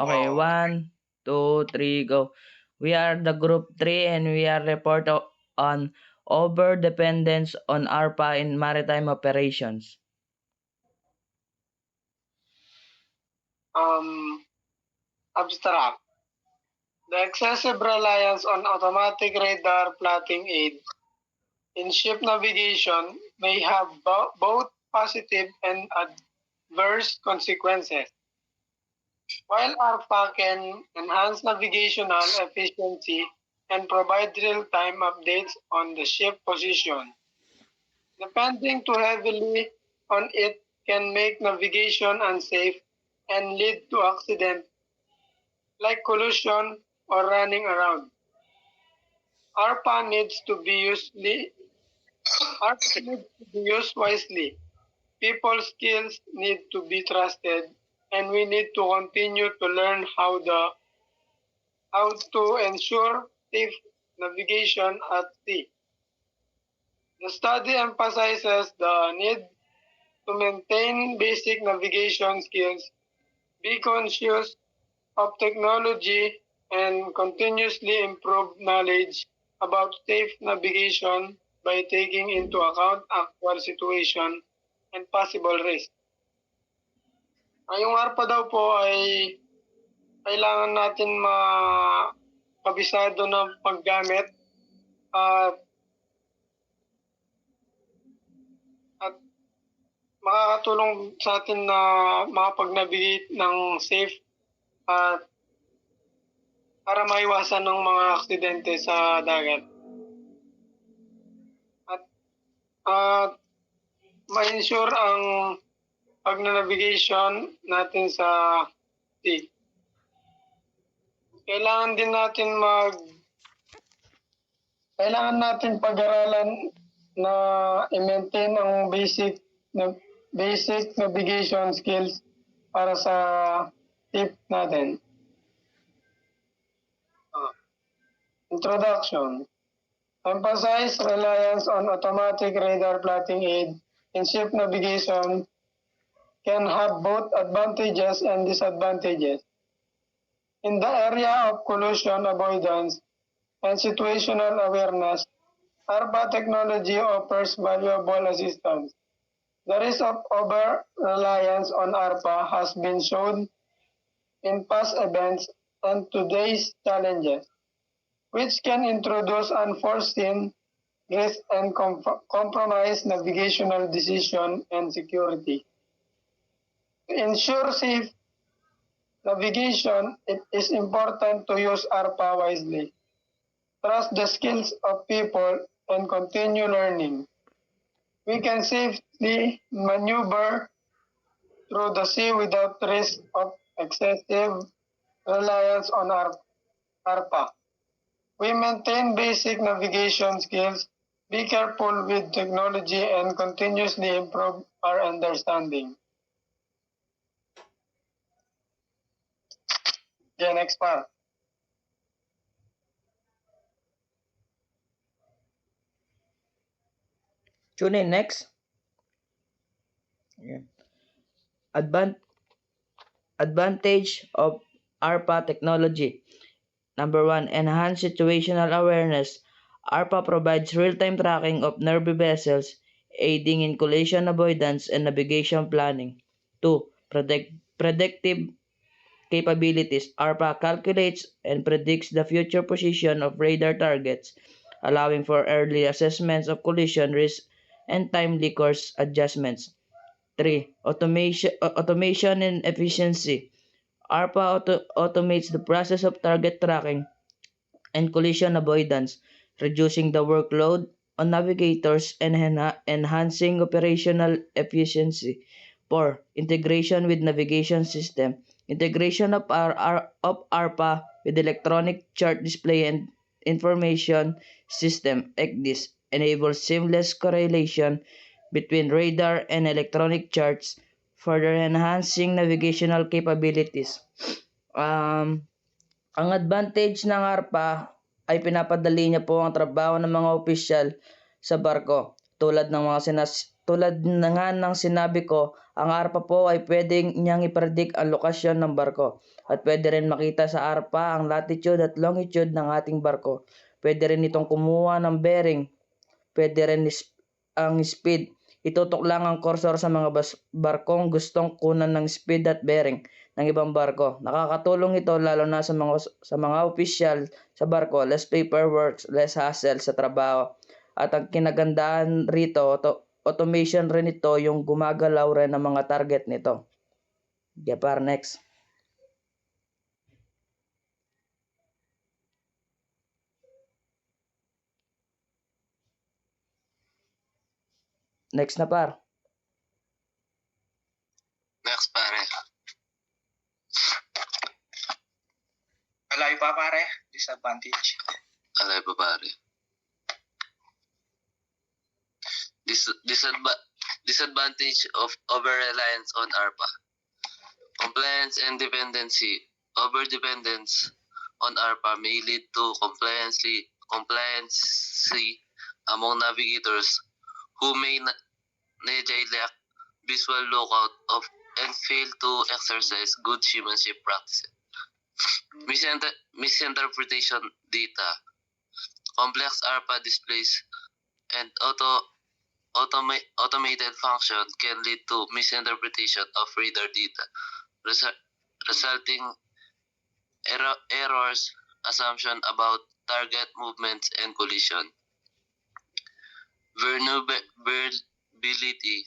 Okay, 1, 2, 3, go. We are the group 3 and we are on over dependence on ARPA in maritime operations. Abstract. The excessive reliance on automatic radar plotting aid in ship navigation may have both positive and adverse consequences. While ARPA can enhance navigational efficiency and provide real-time updates on the ship position, depending too heavily on it can make navigation unsafe and lead to accidents like collision or running around. ARPA needs to be used wisely. People's skills need to be trusted, and we need to continue to learn how to ensure safe navigation at sea. The study emphasizes the need to maintain basic navigation skills, be conscious of technology, and continuously improve knowledge about safe navigation by taking into account actual situation and possible risk. Yung ARPA daw po ay kailangan natin makabisado ng paggamit at makakatulong sa atin na makapag-navigate ng safe at para maiwasan ng mga aksidente sa dagat. At ma-ensure ang pag-navigation natin sa sea. Kailangan din natin pag-aralan na i-maintain ang basic navigation skills para sa ship natin. Introduction. Emphasize reliance on automatic radar plotting aid in ship navigation can have both advantages and disadvantages. In the area of collision avoidance and situational awareness, ARPA technology offers valuable assistance. The risk of over-reliance on ARPA has been shown in past events and today's challenges, which can introduce unforeseen risks and compromise navigational decision and security. To ensure safe navigation, it is important to use ARPA wisely, trust the skills of people, and continue learning. We can safely maneuver through the sea without risk of excessive reliance on ARPA. We maintain basic navigation skills, be careful with technology, and continuously improve our understanding. Okay, next part. Tune in next. Yeah. Advantage of ARPA technology. Number 1, enhance situational awareness. ARPA provides real-time tracking of nearby vessels, aiding in collision avoidance and navigation planning. 2, predictive capabilities. ARPA calculates and predicts the future position of radar targets, allowing for early assessments of collision risk and timely course adjustments. 3. Automation and efficiency. ARPA automates the process of target tracking and collision avoidance, reducing the workload on navigators and enhancing operational efficiency. 4. Integration with navigation system. Integration of ARPA with electronic chart display and information system ECDIS enables seamless correlation between radar and electronic charts, further enhancing navigational capabilities. Ang advantage ng ARPA ay pinapadali niya po ang trabaho ng mga opisyal sa barko tulad tulad na nga ng sinabi ko, ang ARPA po ay pwedeng niyang ipredict ang lokasyon ng barko at pwede rin makita sa ARPA ang latitude at longitude ng ating barko. Pwede rin itong kumuha ng bearing, pwede rin ang speed. Itutok lang ang cursor sa mga barkong gustong kunan ng speed at bearing ng ibang barko. Nakakatulong ito lalo na sa mga opisyal sa barko, less paperwork, less hassle sa trabaho. At ang kinagandahan rito, automation rin ito yung gumagalaw rin ng mga target nito. Gepar, next. Next na par. Next, pare. Malayo pa pare, disadvantage. Alay pa, pare. Disadvantage of over-reliance on ARPA. Compliance and dependency. Over-dependence on ARPA may lead to compliancy among navigators who may neglect visual lookout of and fail to exercise good seamanship practices. Misinterpretation data. Complex ARPA displays and automated function can lead to misinterpretation of radar data, resulting errors, assumption about target movements and collision. Vulnerability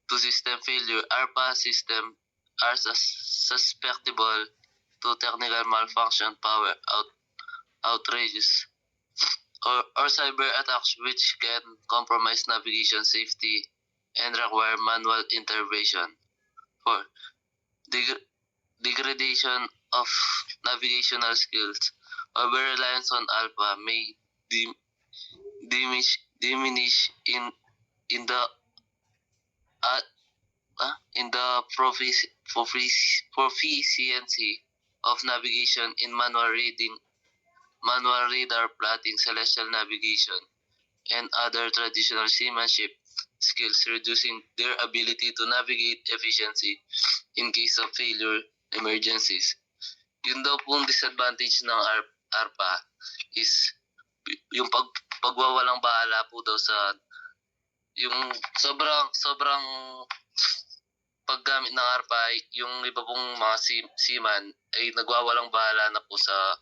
to system failure. ARPA system are susceptible to technical malfunction, power outrages, or cyber attacks which can compromise navigation safety and require manual intervention. 4. Degradation of navigational skills. Over-reliance on ARPA may diminish in the proficiency of navigation in manual reading, manual radar plotting, celestial navigation, and other traditional seamanship skills, reducing their ability to navigate efficiency in case of failure emergencies. Yun daw pong disadvantage ng ARPA is yung pagwawalang bahala po daw sa yung sobrang paggamit ng ARPA, yung iba pong mga seaman ay nagwawalang bahala na po sa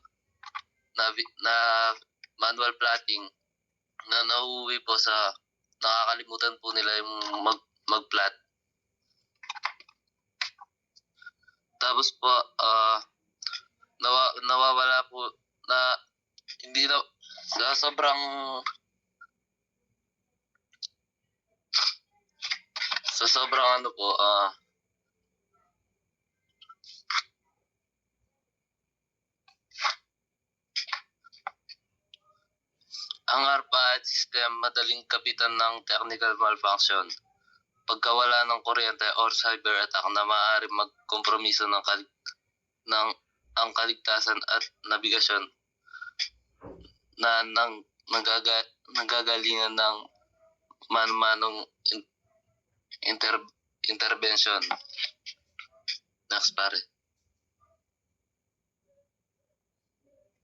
manual plotting na nauuwi po sa nakakalimutan po nila yung mag-plot. Tapos po nawawala po na hindi na sa sobrang ano po ang ARPA system madaling kapitan ng technical malfunction, pagkawala ng kuryente or cyber attack na maaaring magkompromiso ng ang kaligtasan at nabigasyon na nanggagalingan ng manong intervention. Next, pare.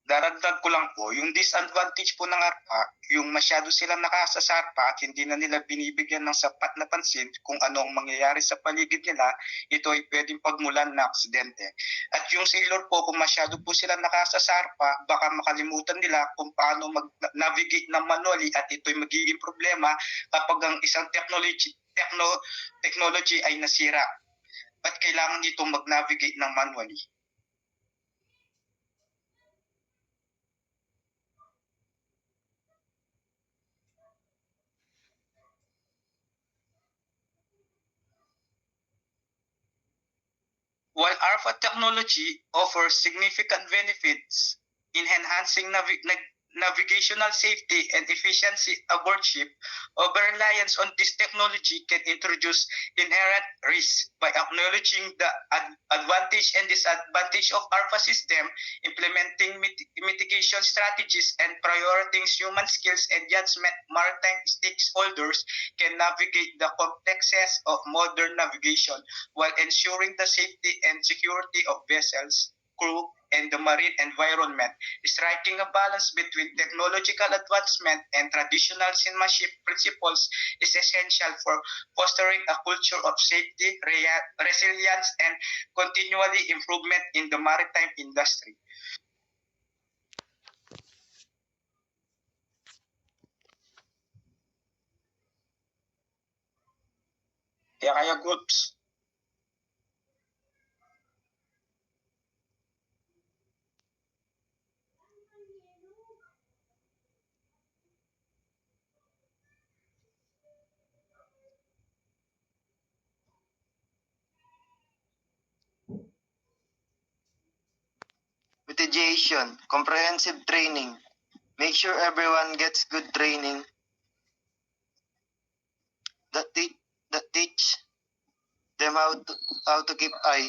Daragdag ko lang po, yung disadvantage po ng ARPA, yung masyado silang nakasa sa ARPA at hindi na nila binibigyan ng sapat na pansin kung ano ang mangyayari sa paligid nila, ito ay pwedeng pagmulan na aksidente. At yung sailor po, kung masyado po silang nakasa sa ARPA, baka makalimutan nila kung paano mag-navigate ng manually at ito ay magiging problema kapag ang isang technology ay nasira. At kailangan dito mag-navigate ng manually. While ARPA technology offers significant benefits in enhancing navigational safety and efficiency aboard ship, over-reliance on this technology can introduce inherent risks. By acknowledging the advantage and disadvantage of ARPA system, implementing mitigation strategies, and prioritizing human skills and judgment, maritime stakeholders can navigate the complexities of modern navigation while ensuring the safety and security of vessels, crew, and the marine environment. Striking a balance between technological advancement and traditional seamanship principles is essential for fostering a culture of safety, resilience, and continually improvement in the maritime industry. Kaya groups. Mitigation, comprehensive training. Make sure everyone gets good training that teach them how to keep eye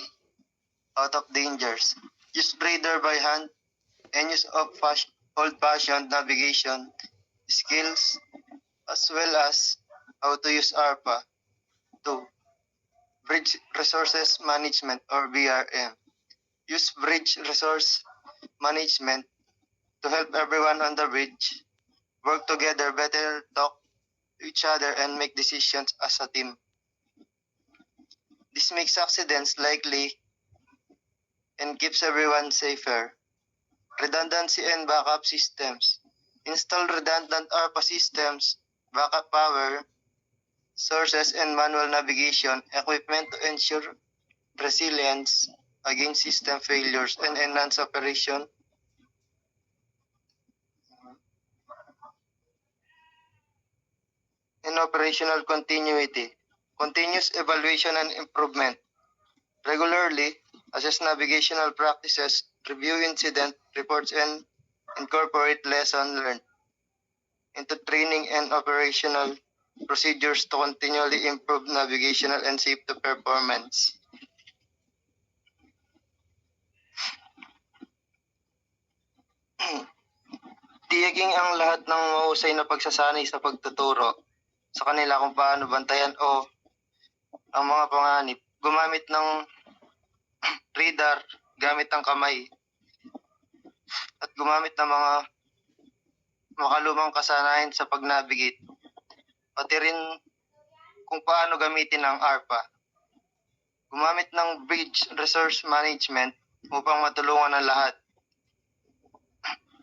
out of dangers. Use radar by hand and use of old-fashioned navigation skills as well as how to use ARPA. 2. Bridge Resources Management or BRM. Use bridge resource management to help everyone on the bridge work together better, talk to each other, and make decisions as a team. This makes accidents likely and keeps everyone safer. Redundancy and backup systems. Install redundant ARPA systems, backup power sources, and manual navigation equipment to ensure resilience against system failures and enhance operation. And operational continuity. Continuous evaluation and improvement. Regularly assess navigational practices, review incident reports, and incorporate lessons learned into training and operational procedures to continually improve navigational and safety performance. Tiyaking ang lahat ng mahusay na pagsasanay sa pagtuturo sa kanila kung paano bantayan o ang mga panganib. Gumamit ng radar gamit ang kamay at gumamit ng mga makalumang kasanayan sa pag-navigate. Pati rin kung paano gamitin ang ARPA. Gumamit ng bridge resource management upang matulungan ang lahat.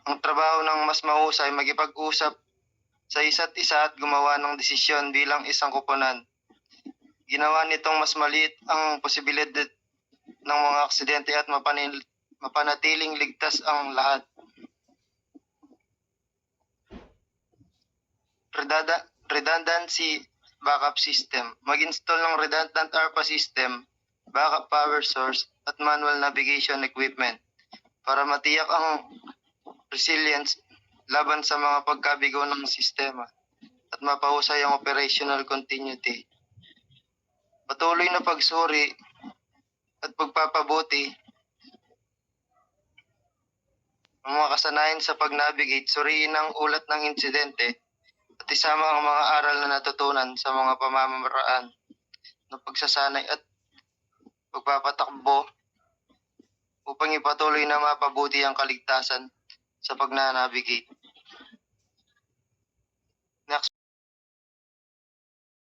Ang trabaho ng mas mahusay, magipag-usap sa isa't isa at gumawa ng desisyon bilang isang koponan. Ginawa nitong mas maliit ang posibilidad ng mga aksidente at mapanatiling ligtas ang lahat. Redundancy backup system. Mag-install ng redundant ARPA system, backup power source, at manual navigation equipment para matiyak ang resilience laban sa mga pagkabigo ng sistema at mapahusay ang operational continuity. Patuloy na pagsuri at pagpapabuti ang mga kasanayan sa pag-navigate, suriin ang ulat ng insidente at isama ang mga aral na natutunan sa mga pamamaraan ng pagsasanay at pagpapatakbo upang ipatuloy na mapabuti ang kaligtasan sa pag-navigate.